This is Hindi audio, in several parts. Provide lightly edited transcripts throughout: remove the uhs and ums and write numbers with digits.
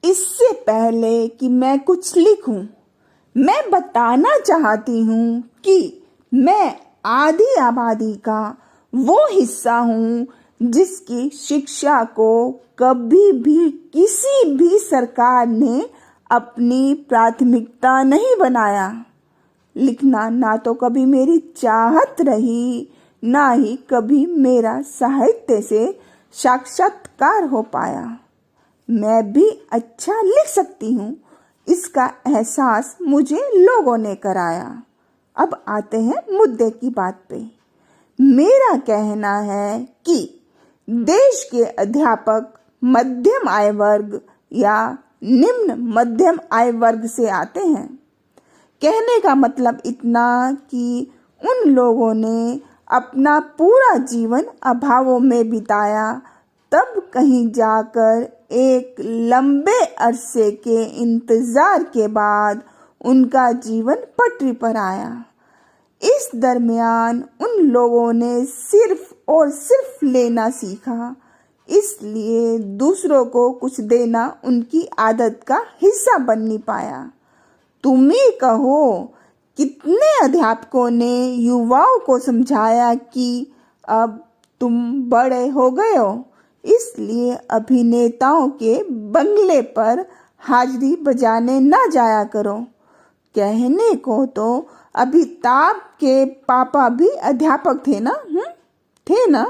इससे पहले कि मैं कुछ लिखूं, मैं बताना चाहती हूँ कि मैं आधी आबादी का वो हिस्सा हूँ जिसकी शिक्षा को कभी भी किसी भी सरकार ने अपनी प्राथमिकता नहीं बनाया। लिखना ना तो कभी मेरी चाहत रही, ना ही कभी मेरा साहित्य से साक्षात्कार हो पाया। मैं भी अच्छा लिख सकती हूँ, इसका एहसास मुझे लोगों ने कराया। अब आते हैं मुद्दे की बात पे। मेरा कहना है कि देश के अध्यापक मध्यम आय वर्ग या निम्न मध्यम आय वर्ग से आते हैं। कहने का मतलब इतना कि उन लोगों ने अपना पूरा जीवन अभावों में बिताया, तब कहीं जाकर एक लंबे अरसे के इंतजार के बाद उनका जीवन पटरी पर आया। इस दरमियान उन लोगों ने सिर्फ और सिर्फ लेना सीखा, इसलिए दूसरों को कुछ देना उनकी आदत का हिस्सा बन नहीं पाया। तुम ही कहो, कितने अध्यापकों ने युवाओं को समझाया कि अब तुम बड़े हो गए हो, इसलिए अभिनेताओं के बंगले पर हाजिरी बजाने ना जाया करो। कहने को तो अमिताभ के पापा भी अध्यापक थे ना? थे ना?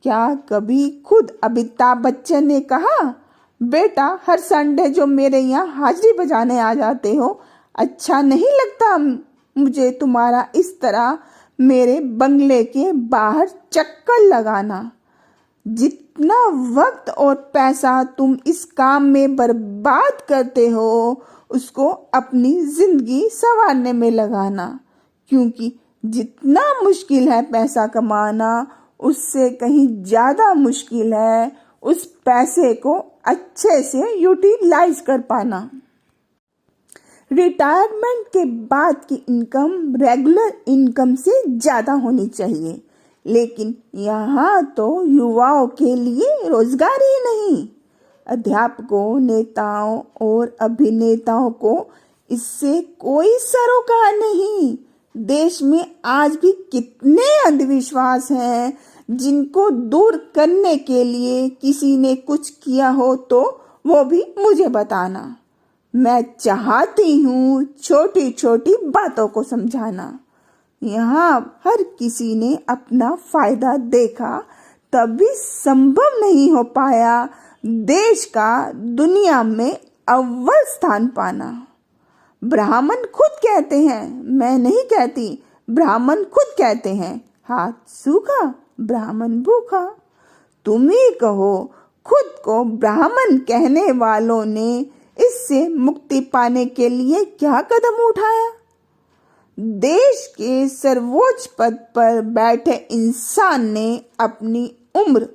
क्या कभी खुद अमिताभ बच्चन ने कहा, बेटा हर संडे जो मेरे यहाँ हाजिरी बजाने आ जाते हो, अच्छा नहीं लगता मुझे तुम्हारा इस तरह मेरे बंगले के बाहर चक्कर लगाना। जितना वक्त और पैसा तुम इस काम में बर्बाद करते हो, उसको अपनी जिंदगी संवारने में लगाना, क्योंकि जितना मुश्किल है पैसा कमाना, उससे कहीं ज्यादा मुश्किल है उस पैसे को अच्छे से यूटिलाइज कर पाना। रिटायरमेंट के बाद की इनकम रेगुलर इनकम से ज्यादा होनी चाहिए, लेकिन यहाँ तो युवाओं के लिए रोजगार ही नहीं। अध्यापकों, नेताओं और अभिनेताओं को इससे कोई सरोकार नहीं। देश में आज भी कितने अंधविश्वास हैं जिनको दूर करने के लिए किसी ने कुछ किया हो तो वो भी मुझे बताना। मैं चाहती हूँ छोटी छोटी बातों को समझाना। यहाँ हर किसी ने अपना फायदा देखा, तभी संभव नहीं हो पाया देश का दुनिया में अव्वल स्थान पाना। ब्राह्मण खुद कहते हैं, मैं नहीं कहती, ब्राह्मण खुद कहते हैं, हाथ सूखा ब्राह्मण भूखा। तुम ही कहो, खुद को ब्राह्मण कहने वालों ने इससे मुक्ति पाने के लिए क्या कदम उठाया? देश के सर्वोच्च पद पर बैठे इंसान ने अपनी उम्र,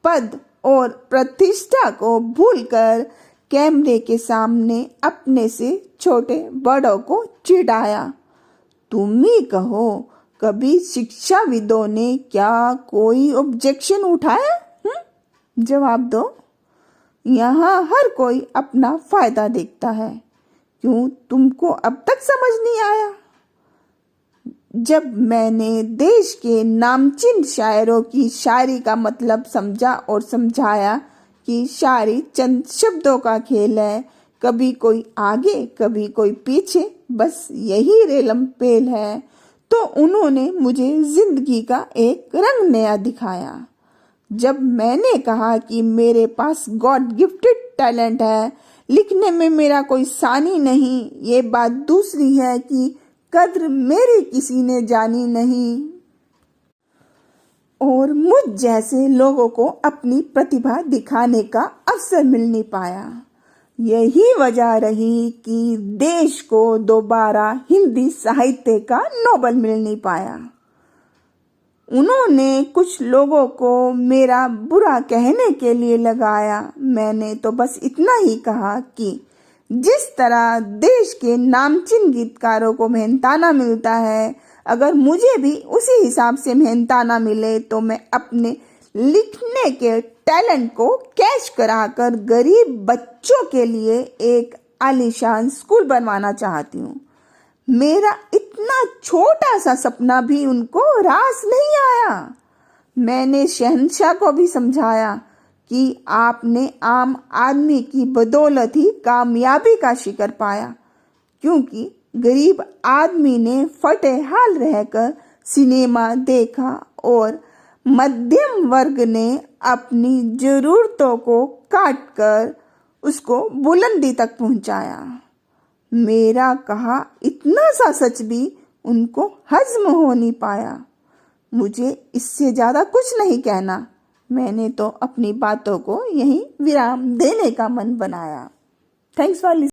पद और प्रतिष्ठा को भूलकर कैमरे के सामने अपने से छोटे बड़ों को चिढ़ाया। तुम ही कहो, कभी शिक्षाविदों ने क्या कोई ऑब्जेक्शन उठाया? जवाब दो। यहाँ हर कोई अपना फायदा देखता है। क्यों तुमको अब तक समझ नहीं आया? जब मैंने देश के नामचीन शायरों की शायरी का मतलब समझा और समझाया कि शायरी चंद शब्दों का खेल है, कभी कोई आगे कभी कोई पीछे, बस यही रेलम पेल है, तो उन्होंने मुझे जिंदगी का एक रंग नया दिखाया। जब मैंने कहा कि मेरे पास गॉड गिफ्टेड टैलेंट है, लिखने में मेरा कोई सानी नहीं, ये बात दूसरी है कि कद्र मेरी किसी ने जानी नहीं और मुझ जैसे लोगों को अपनी प्रतिभा दिखाने का अवसर मिल नहीं पाया। यही वजह रही कि देश को दोबारा हिंदी साहित्य का नोबेल मिल नहीं पाया। उन्होंने कुछ लोगों को मेरा बुरा कहने के लिए लगाया। मैंने तो बस इतना ही कहा कि जिस तरह देश के नामचीन गीतकारों को मेहनताना मिलता है, अगर मुझे भी उसी हिसाब से मेहनताना मिले तो मैं अपने लिखने के टैलेंट को कैच कराकर गरीब बच्चों के लिए एक आलीशान स्कूल बनवाना चाहती हूँ। मेरा इतना छोटा सा सपना भी उनको रास नहीं आया। मैंने शहंशाह को भी समझाया कि आपने आम आदमी की बदौलत ही कामयाबी का शिखर पाया, क्योंकि गरीब आदमी ने फटे हाल रहकर सिनेमा देखा और मध्यम वर्ग ने अपनी जरूरतों को काट कर उसको बुलंदी तक पहुंचाया। मेरा कहा इतना सा सच भी उनको हजम हो नहीं पाया। मुझे इससे ज़्यादा कुछ नहीं कहना। मैंने तो अपनी बातों को यहीं विराम देने का मन बनाया। Thanks for listening.